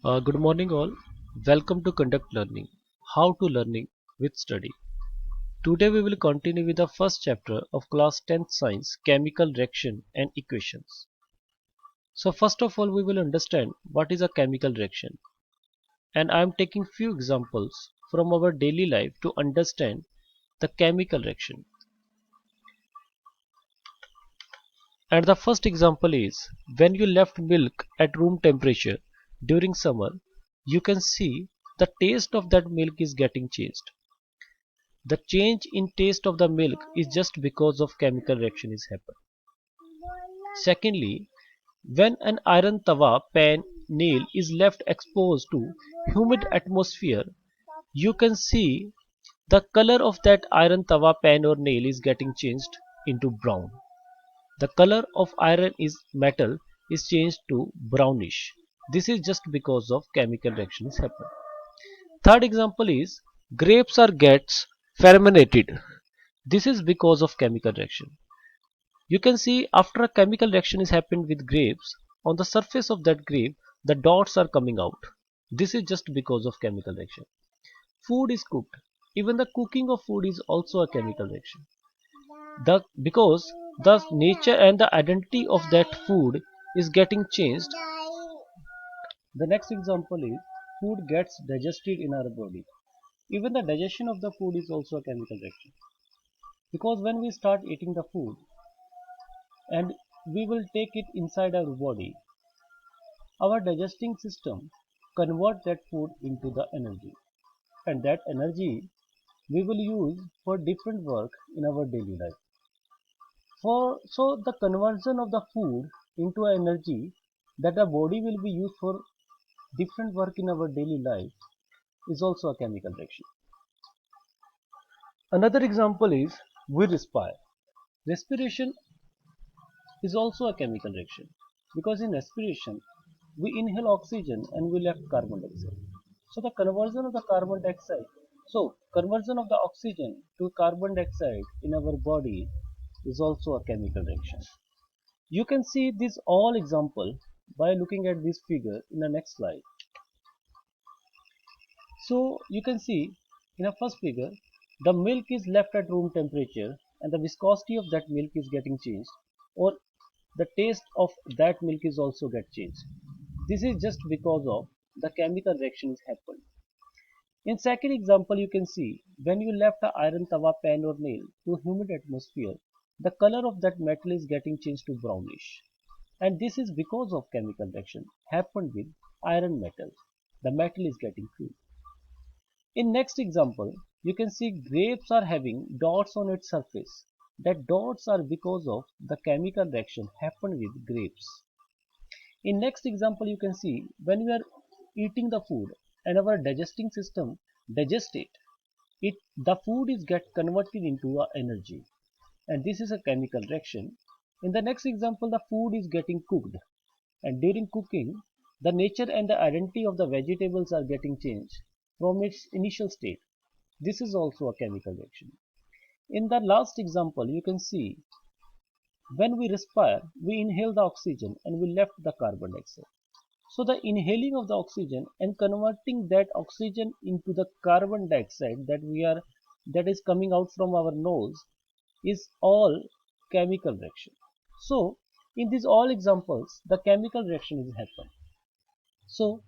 Good morning, all. Welcome to Conduct Learning How to Learning with Study. Today, we will continue with the first chapter of Class 10th Science Chemical Reaction and Equations. So, first of all, we will understand what is a chemical reaction, and I am taking few examples from our daily life to understand the chemical reaction. And the first example is when you left milk at room temperature during summer, you can see the taste of that milk is getting changed. The change in taste of the milk is just because of chemical reaction is happened. Secondly, when an iron tawa pan nail is left exposed to humid atmosphere, you can see the color of that iron tawa pan or nail is getting changed into brown. The color of iron is metal is changed to brownish. This is just because of chemical reactions happen. Third example is grapes are gets fermented. This is because of chemical reaction. You can see after a chemical reaction is happened with grapes, on the surface of that grape, the dots are coming out. This is just because of chemical reaction. Food is cooked. Even the cooking of food is also a chemical reaction. Because the nature and the identity of that food is getting changed. The next example is food gets digested in our body. Even the digestion of the food is also a chemical reaction. Because when we start eating the food, and we will take it inside our body, our digesting system convert that food into the energy, and that energy we will use for different work in our daily life. So the conversion of the food into energy that the body will be used for different work in our daily life is also a chemical reaction. Another example is we respire. Respiration is also a chemical reaction, because in respiration we inhale oxygen and we left carbon dioxide. So the conversion of the carbon dioxide, so conversion of the oxygen to carbon dioxide in our body is also a chemical reaction. You can see this all example by looking at this figure in the next slide. So you can see in the first figure, the milk is left at room temperature and the viscosity of that milk is getting changed, or the taste of that milk is also get changed. This is just because of the chemical reactions happened. In second example, you can see when you left a iron tawa pan or nail to humid atmosphere, the color of that metal is getting changed to brownish. And this is because of chemical reaction happened with iron metal. The metal is getting cooled. In next example, you can see grapes are having dots on its surface. That dots are because of the chemical reaction happened with grapes. In next example, you can see when we are eating the food and our digesting system digest it, the food is get converted into a energy, and this is a chemical reaction. In the next example, the food is getting cooked, and during cooking, the nature and the identity of the vegetables are getting changed from its initial state. This is also a chemical reaction. In the last example, you can see when we respire, we inhale the oxygen and we left the carbon dioxide. So the inhaling of the oxygen and converting that oxygen into the carbon dioxide that is coming out from our nose is all chemical reaction. So in these all examples, the chemical reaction is happen. So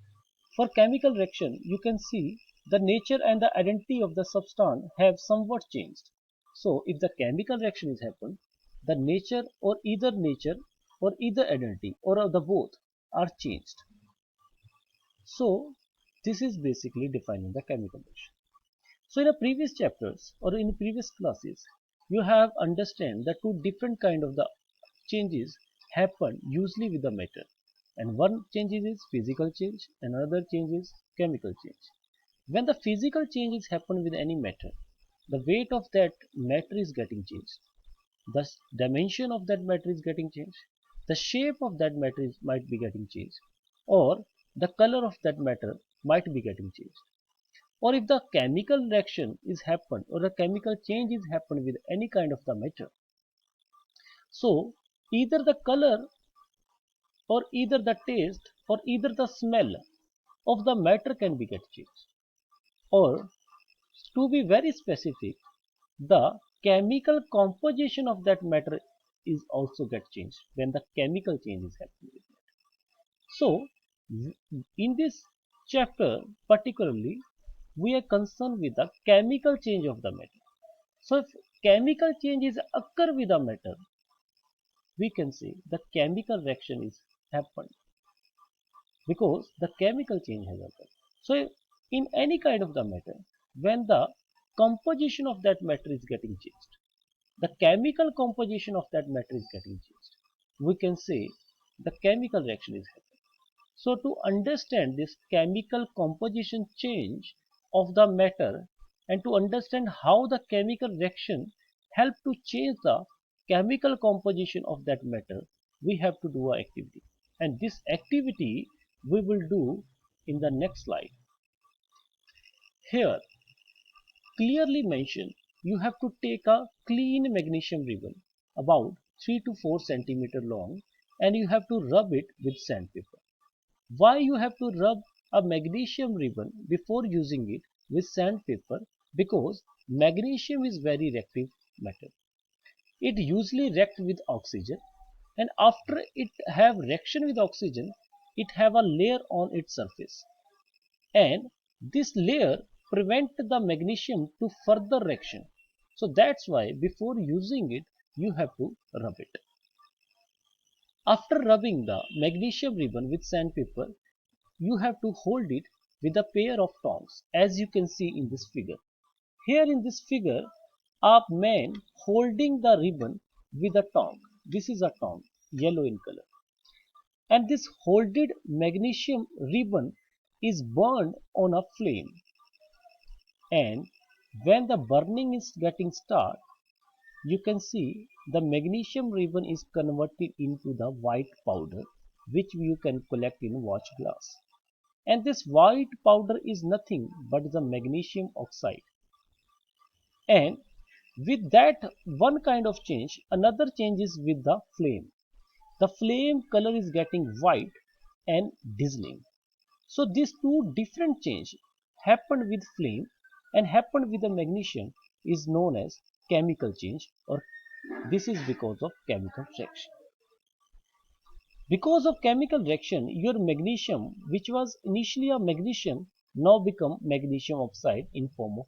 for chemical reaction, you can see the nature and the identity of the substance have somewhat changed. So if the chemical reaction is happen, the nature or either identity or the both are changed. So this is basically defining the chemical reaction. So in the previous chapters or in previous classes, you have understand that two different kind of the changes happen usually with the matter, and one change is physical change and another change is chemical change. When the physical changes happen with any matter, the weight of that matter is getting changed, the dimension of that matter is getting changed, the shape of that matter might be getting changed, or the color of that matter might be getting changed. Or if the chemical reaction is happened or the chemical change is happened with any kind of the matter, so either the color or either the taste or either the smell of the matter can be get changed, or to be very specific, the chemical composition of that matter is also get changed when the chemical change is happening. So, in this chapter particularly, we are concerned with the chemical change of the matter. So, if chemical changes occur with the matter, we can say the chemical reaction is happened because the chemical change has occurred. So, in any kind of the matter, when the composition of that matter is getting changed, the chemical composition of that matter is getting changed, we can say the chemical reaction is happening. So, to understand this chemical composition change of the matter and to understand how the chemical reaction help to change the chemical composition of that matter, we have to do an activity. And this activity we will do in the next slide. Here, clearly mentioned, you have to take a clean magnesium ribbon about 3 to 4 centimeter long and you have to rub it with sandpaper. Why you have to rub a magnesium ribbon before using it with sandpaper? Because magnesium is very reactive metal. It usually reacts with oxygen, and after it have reaction with oxygen, it have a layer on its surface, and this layer prevent the magnesium to further reaction. So that's why before using it, you have to rub it. After rubbing the magnesium ribbon with sandpaper, you have to hold it with a pair of tongs, as you can see in this figure. Here in this figure, a man holding the ribbon with a tong. This is a tong, yellow in color. And this holded magnesium ribbon is burned on a flame. And when the burning is getting start, you can see the magnesium ribbon is converted into the white powder, which you can collect in watch glass. And this white powder is nothing but the magnesium oxide. And with that one kind of change, another change is with the flame. The flame color is getting white and dazzling. So these two different change happened with flame and happened with the magnesium is known as chemical change, or this is because of chemical reaction. Because of chemical reaction, your magnesium, which was initially a magnesium, now become magnesium oxide in form of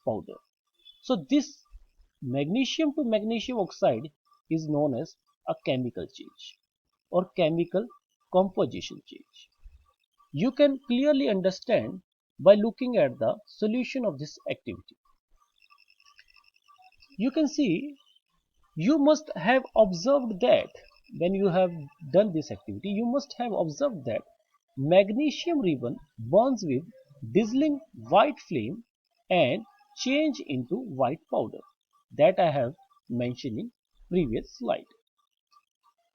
powder. So this magnesium to magnesium oxide is known as a chemical change or chemical composition change. You can clearly understand by looking at the solution of this activity. You can see you must have observed that when you have done this activity, you must have observed that magnesium ribbon burns with dazzling white flame and change into white powder that I have mentioned in previous slide.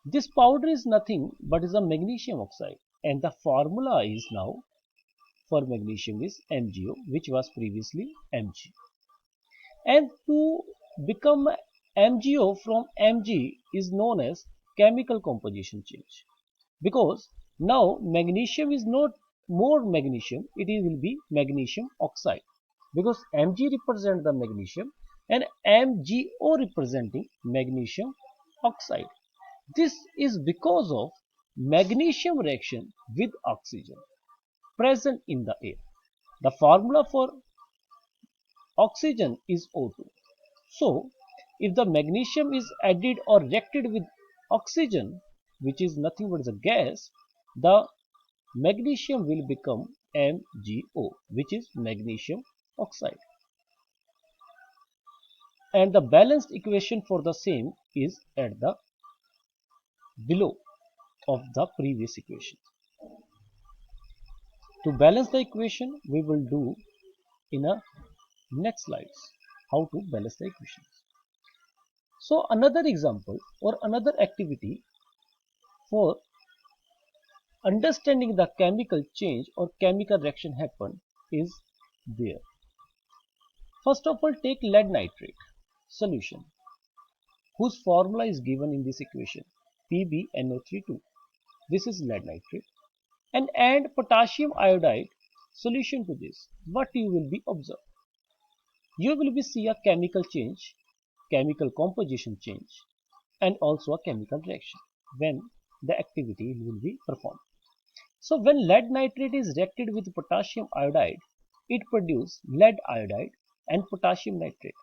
This powder is nothing but is a magnesium oxide, and the formula is now for magnesium is MgO, which was previously Mg. And to become MgO from Mg is known as chemical composition change, because now magnesium is not more magnesium, it will be magnesium oxide, because Mg represents the magnesium and MgO representing magnesium oxide. This is because of magnesium reaction with oxygen present in the air. The formula for oxygen is O2. So, if the magnesium is added or reacted with oxygen, which is nothing but a gas, the magnesium will become MgO, which is magnesium oxide. And the balanced equation for the same is at the below of the previous equation. To balance the equation, we will do in a next slides how to balance the equations. So another example or another activity for understanding the chemical change or chemical reaction happen is there. First of all, take lead nitrate solution, whose formula is given in this equation, PbNO32. This is lead nitrate. and add potassium iodide solution to this, what you will be observe? You will be see a chemical change, chemical composition change, and also a chemical reaction when the activity will be performed. So when lead nitrate is reacted with potassium iodide, it produces lead iodide and potassium nitrate.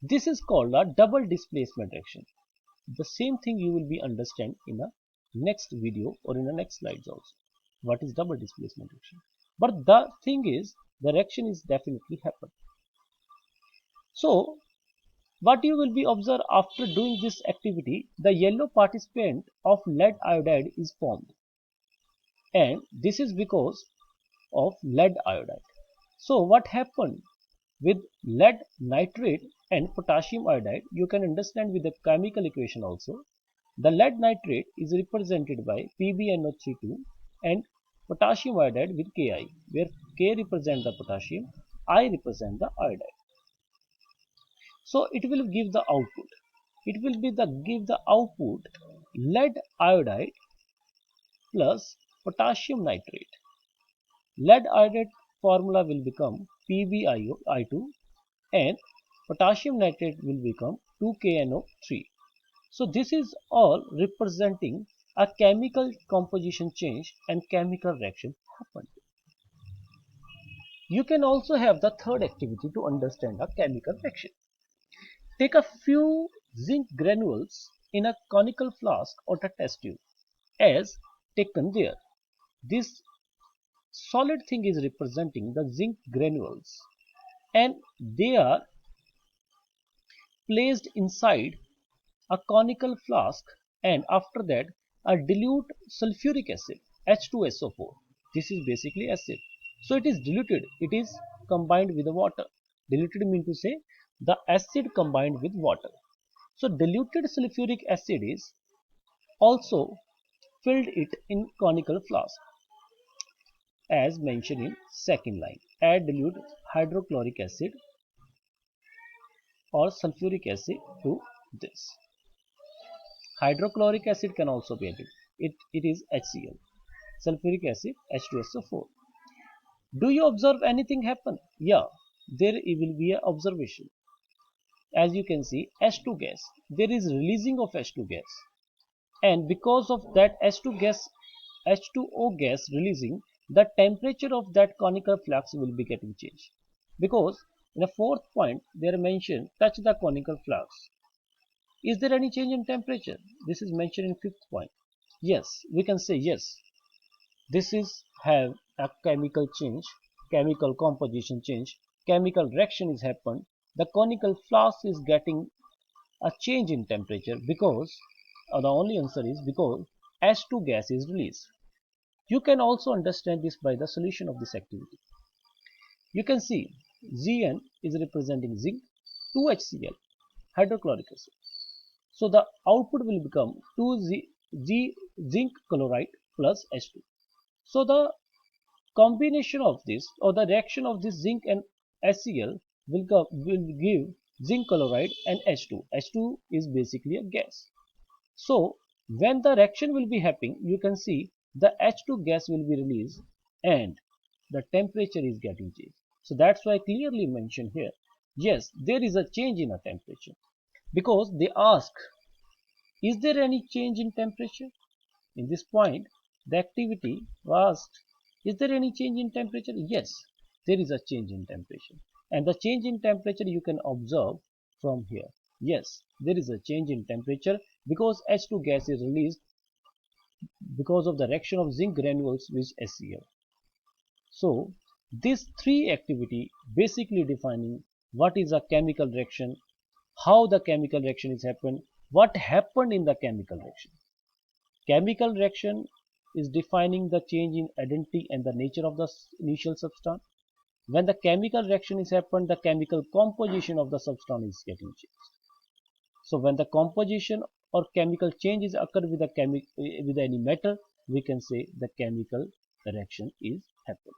This is called a double displacement reaction. The same thing you will be understand in a next video or in the next slides also. What is double displacement reaction? But the thing is, the reaction is definitely happen. So what you will be observe after doing this activity, the yellow participant of lead iodide is formed, and this is because of lead iodide. So what happened with lead nitrate and potassium iodide, you can understand with the chemical equation also. The lead nitrate is represented by PbNO32 and potassium iodide with Ki, where K represent the potassium, I represent the iodide. So it will give the output. It will be the give the output lead iodide plus potassium nitrate. Lead iodide formula will become PbI2 and potassium nitrate will become 2KNO3. So this is all representing a chemical composition change and chemical reaction happened. You can also have the third activity to understand a chemical reaction. Take a few zinc granules in a conical flask or a test tube as taken there. This solid thing is representing the zinc granules and they are placed inside a conical flask, and after that a dilute sulfuric acid H2SO4. This is basically acid. So it is diluted, it is combined with the water. Diluted means to say the acid combined with water. So diluted sulfuric acid is also filled it in conical flask as mentioned in second line. Add dilute hydrochloric acid or sulfuric acid to this. Hydrochloric acid can also be added. It is HCl. Sulfuric acid H2SO4. Do you observe anything happen? Yeah, there will be an observation. As you can see, H2 gas. There is releasing of H2 gas. And because of that H2 gas, H2O gas releasing, the temperature of that conical flask will be getting changed. Because in the fourth point, they are mentioned touch the conical flask. Is there any change in temperature? This is mentioned in fifth point. Yes, we can say yes. This is have a chemical change, chemical composition change, chemical reaction is happened. The conical flask is getting a change in temperature because the only answer is because H2 gas is released. You can also understand this by the solution of this activity. You can see Zn is representing zinc, 2HCl, hydrochloric acid. So the output will become 2Z zinc chloride plus H2. So the combination of this or the reaction of this zinc and HCl will give zinc chloride and H2. H2 is basically a gas. So when the reaction will be happening, you can see the H2 gas will be released and the temperature is getting changed. So that's why I clearly mentioned here, yes, there is a change in a temperature. Because they ask, is there any change in temperature? In this point, the activity was asked, is there any change in temperature? Yes, there is a change in temperature. And the change in temperature you can observe from here. Yes, there is a change in temperature because H2 gas is released because of the reaction of zinc granules with HCl. So, these three activity basically defining what is a chemical reaction, how the chemical reaction is happened, what happened in the chemical reaction. Chemical reaction is defining the change in identity and the nature of the initial substance. When the chemical reaction is happened, the chemical composition of the substance is getting changed. So when the composition or chemical changes occur with any matter, we can say the chemical reaction is happening.